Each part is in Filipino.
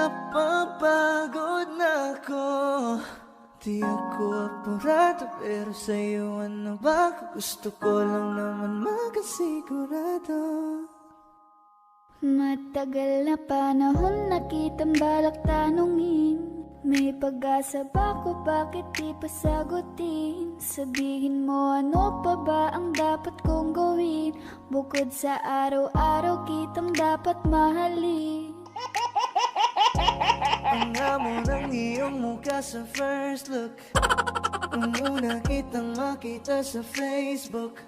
Napapagod na ako. Di ako apurado, pero sa'yo ano ba? Gusto ko lang naman makasigurado. Matagal na panahon na kitang balak tanungin. May pag-asa ba ko, bakit di pa sagutin? Sabihin mo ano pa ba ang dapat kong gawin? Bukod sa araw-araw kitang dapat mahalin. Ang amo ng iyong mukha sa first look, nung una kitang makita sa Facebook.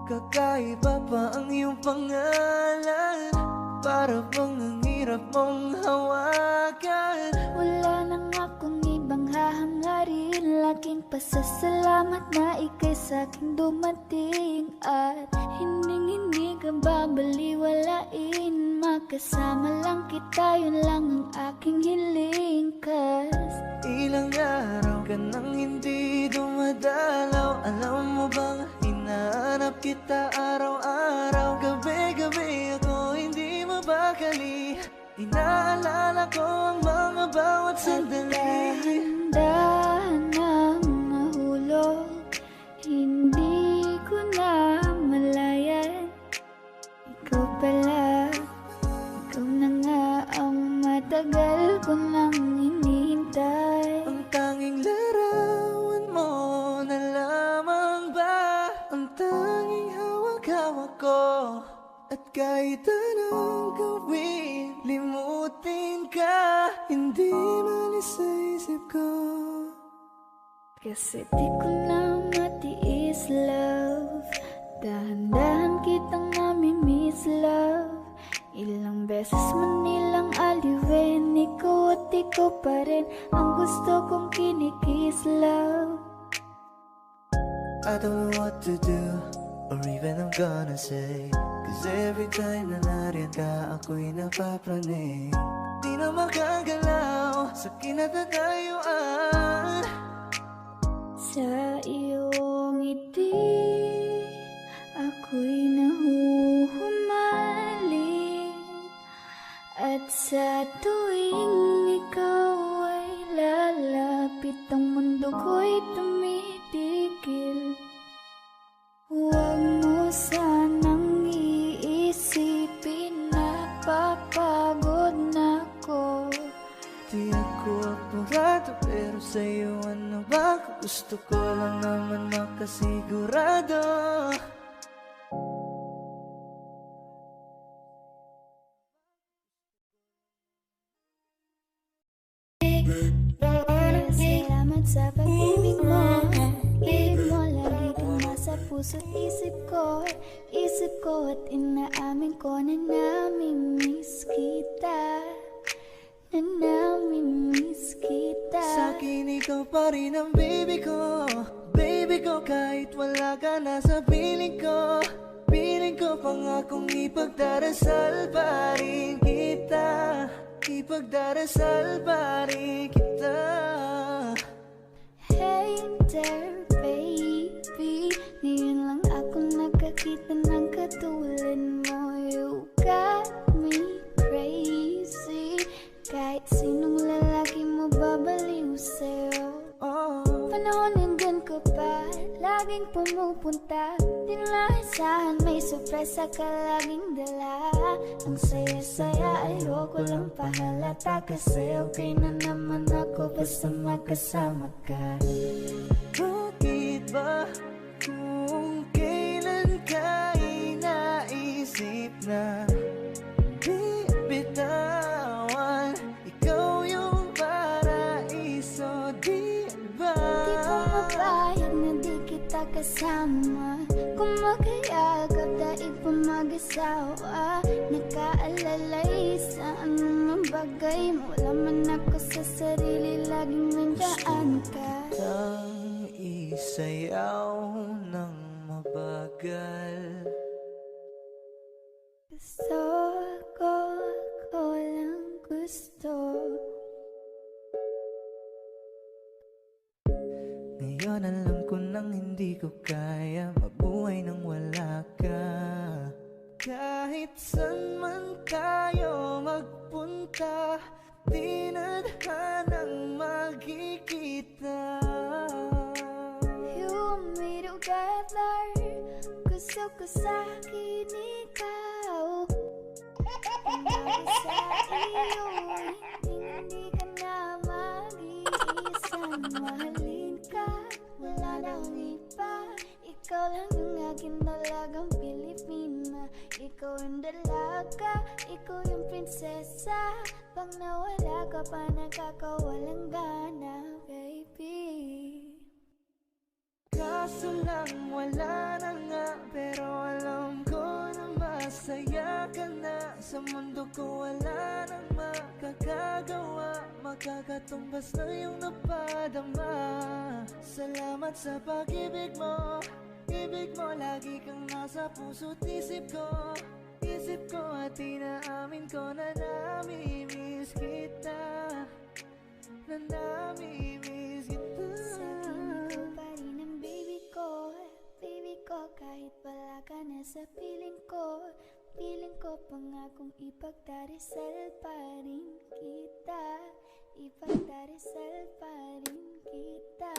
Kakaiba pa ang iyong pangalan, para bang ang hirap mong hawakan. Wala nang akong ibang hahangarin, laking pasasalamat na ika'y sa'king dumating. At hindi ka babaliwalain, makasama lang kita, yun lang ang aking hiling. Cause ilang araw ka nang hindi dumadalaw. Alam mo bang hinahanap kita araw-araw? Gabi-gabi ako hindi mabakali, inaalala ko ang mga bawat sandali. Dahan ng nahulog, hindi ko na malayan. Ikaw pala, ikaw na nga ang matagal ko nang hinihintay. Ang tanging larawan mo na lamang ba ang tanging hawak-hawak ko? At kahit anong gawin, limutin ka, hindi malis sa isip ko. Kasi di ko na matiis, love. Dahan-dahan kitang nami-miss, love. Ilang beses man nilang aliwin, ikaw at ikaw pa rin ang gusto kong kinikis, love. I don't know what to do, or even I'm gonna say, cause every time na nariyan ka, ako'y napapraning. Di na makagalaw sa kinatatayuan. Sa iyong ngiti, ako'y nahuhumaling. At sa tuwing ikaw ay lalapit, ang mundo ko'y tumitigil. Huwag mo sanang iisipin, napapagod na ko. Di ako apurado, pero sa'yo ano ba? Gusto ko lang naman makasigurado. Salamat sa pag-ibig mo. Ibig mo lagi kang nasa puso't isip ko. Isip ko at inaamin ko na nami-miss kita. Na nami-miss kita. Sa'kin ikaw pa rin ang baby ko. Baby ko, kahit wala ka na sa piling ko. Piling ko pangakong ipagdarasal pa rin kita. Ipagdarasal pa rin kita. Hey there baby, ngayon lang ako nakakita ng katulad mo. You got me crazy, kahit sinong lalaki mo babaliw sa'yo. Panahon nandun ka pa, laging pumupunta. Di nalasahan, may sorpresa ka laging dala. Ang saya-saya, ayoko lang pahalata, kasi okay na naman ako basta makasama ka. Bakit ba kung kailan ka inaisip na di bitawan? Ikaw yung paraiso, di ba? Di ko mapayag na di kita kasama. Kung magkayagap, daig pa mag-asawa. Nakaalalay sa anumang bagay, wala man ako sa sarili, laging nandaan ka. Ang isayaw ng mabagal. Gusto ko, ako lang gusto. Ngayon alam ko nang hindi ko kaya mabuhay nang wala ka. Kahit saan man tayo magpunta, di partner. Gusto ko sa'kin ikaw. Tingnan sa iyo, hindi ka na mag-iisang mahalin ka. Wala nang iba, ikaw lang yung aking dalagang Pilipina. Ikaw yung dalaga, ikaw yung prinsesa. Pag nawala ka pa, nakakawalang gana, baby. Kaso lang wala na nga, pero alam ko na masaya ka na. Sa mundo ko wala nang makakagawa, makakatumbas na yung napadama. Salamat sa pag-ibig mo, ibig mo lagi kang nasa puso't isip ko. Isip ko at inaamin ko na namimiss kita, na namimiss kita. Sa tingin ko pa rin ang baby ko, baby ko. Kahit wala ka na sa piling ko, piling ko pangakong ipagdarisal pa rin kita, ipagdarisal pa rin kita.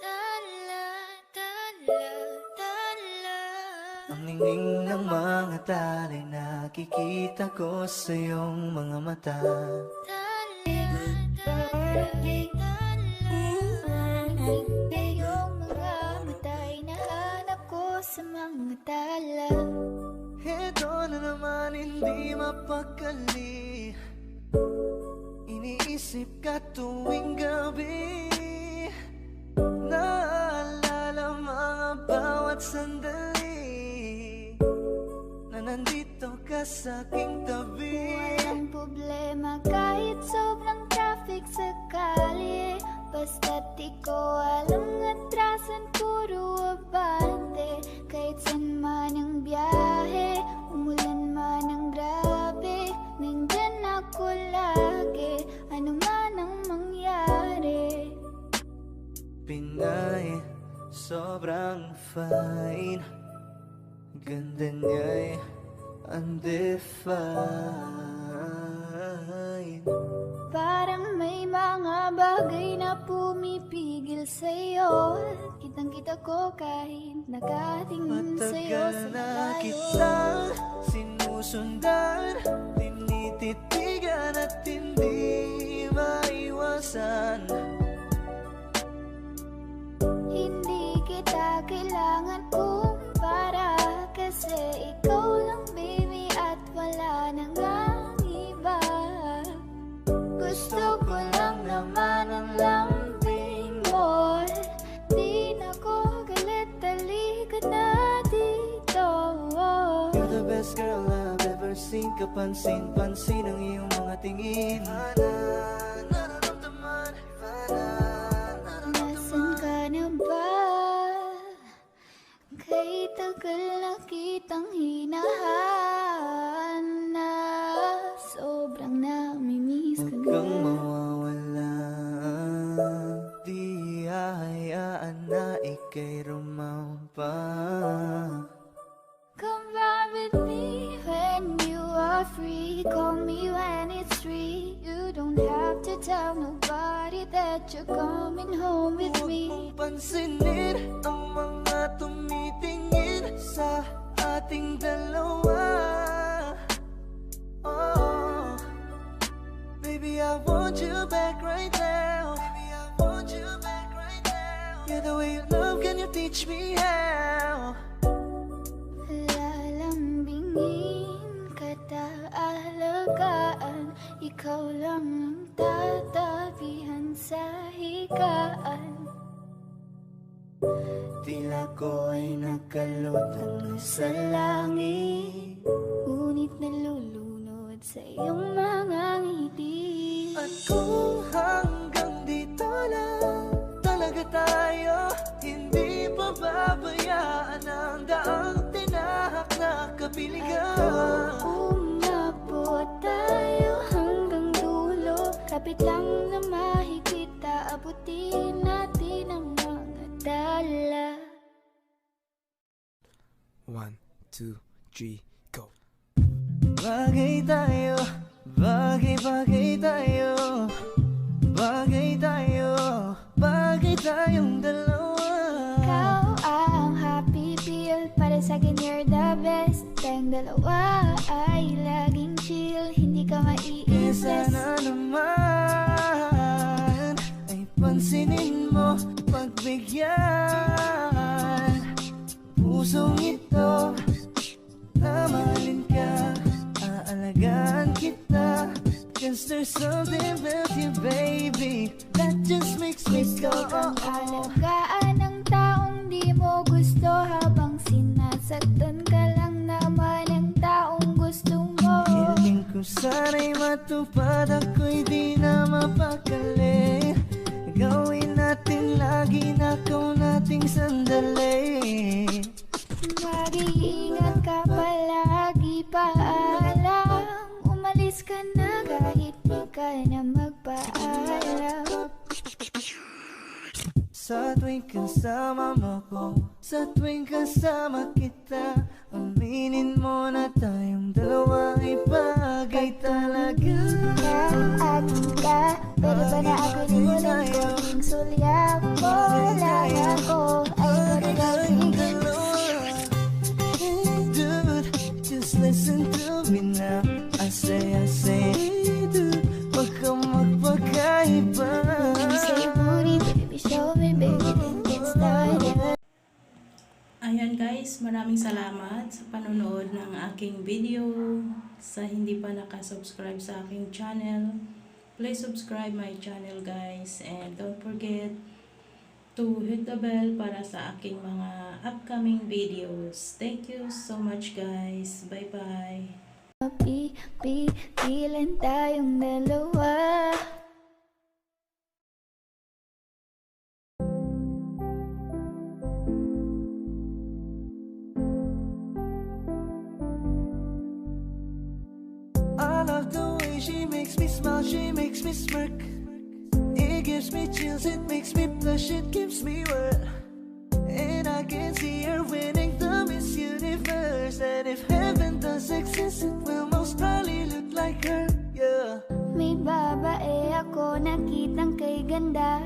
Tala, tala, tala. Ang ningning ng mga tali, nakikita ko sa iyong mga mata. Yung mga matay nahanap ko sa mga tala. Heto na naman hindi mapakali, iniisip ka tuwing gabi. Naalala mga bawat sandali na nandito ka sa aking tabi. Walang problema kahit sobrang traffic sa kalye. Basta't ikaw alam atrasan puro abante. Kahit san man ang biyahe, umulan man ang grabe, nandyan ako lagi, ano man ang mangyari. Pinay, sobrang fine, ganda niya'y undefined. Parang may mga bagay na pumipigil sa'yo. Kitang-kita ko kahit nakatingin sa'yo sa Matagal na malayo. kitang sinusundan, tinititigan at hindi maiwasan. Hindi kita kailangan kumpara, kasi ikaw lang baby at wala nang ang iba. Gusto ko lang naman ang lambing mo, di na ko galit, halika na dito. You're the best girl I've ever seen. Kapansin-pansin ang iyong mga tingin. Nararamdaman, Nasaan ka na ba? Kay tagal na kitang hinahanap, sobrang namimiss ko huwag na. kang mawawala, di hahayaan na ika'y rumampa. Come ride with me when you are free. Call me when it's free. You don't have to tell nobody that you're coming home with Huwag me. mong pansinin ang mga tumitingin sa ating dalawa. Oh, baby, I want you back right now. Baby, I want you back right now. Yeah, the way you love, can you teach me how? Lalambingin kita, alagaan. Ikaw lang ang tatabihan sa higaan. Tila ko ay nakalutang sa langit, Ngunit nalulunod sa iyong mga ngiti. at kung hanggang dito lang talaga tayo, hindi pa babayaan ang daang tinahak na kapiligan. Umabot tayo hanggang dulo, kapit lang na mahigita, abutin natin ang mga dala. 1, 2, 3, go. Bagay tayo, bagay tayo, bagay tayo, bagay tayong dalawa. dalawa ay laging chill, hindi ka maiinis. Sana naman ay pansinin mo, pagbigyan pusong ito na mahalin ka, aalagaan kita. Cause there's something about you, baby, that just makes me go Gusto kang alagaan ng taong di mo gusto, habang sinasaktan ka lang naman ang taong gusto mo. Hingin ko sana'y matupad, ako'y di na mapakali. Gawin natin lagi na ikaw nating sandali. Mag-iingat ka palagi, paalam, umalis ka na kahit di ka na magpaalam. Sa tuwing kasama mo ko, sa tuwing kasama kita, aminin mo na tayong dalawa ay bagay talaga. Akin ka, pwede ba na ako limunan ko? Ting sulyap mo lang ako ay magagawin. Hey dude, just listen to me now. I say, hey dude, wag kang magpagkaiba. Say booty, baby, show me, baby, then get started. Ayan guys, maraming salamat sa panonood ng aking video. Sa hindi pa nakasubscribe sa aking channel, please subscribe my channel guys. And don't forget to hit the bell para sa aking mga upcoming videos. Thank you so much guys. Bye bye. Pipilan tayong dalawa. I love the way she makes me smile, she makes me smirk. It gives me chills, it makes me blush, it gives me work. And I can see her winning the Miss Universe. And if heaven does exist, it will most probably look like her, yeah. May babae ako nakitang kay ganda,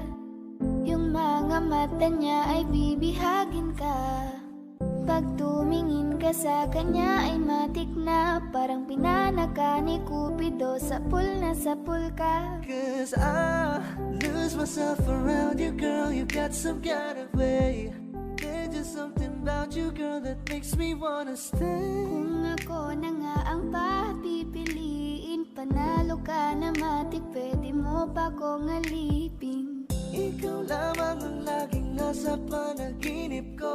yung mga mata niya ay bibihagin ka. Pag tumingin ka sa kanya ay matik na, parang pinanaka ni Cupido, sapul na sapul ka. Cause I lose myself around you, girl, you got some kind of way. There's just something about you, girl, that makes me wanna stay. Kung ako na nga ang papipiliin, panalo ka na matik, pwede mo pa kong alipin. Ikaw lamang ang laging nasa panaginip ko.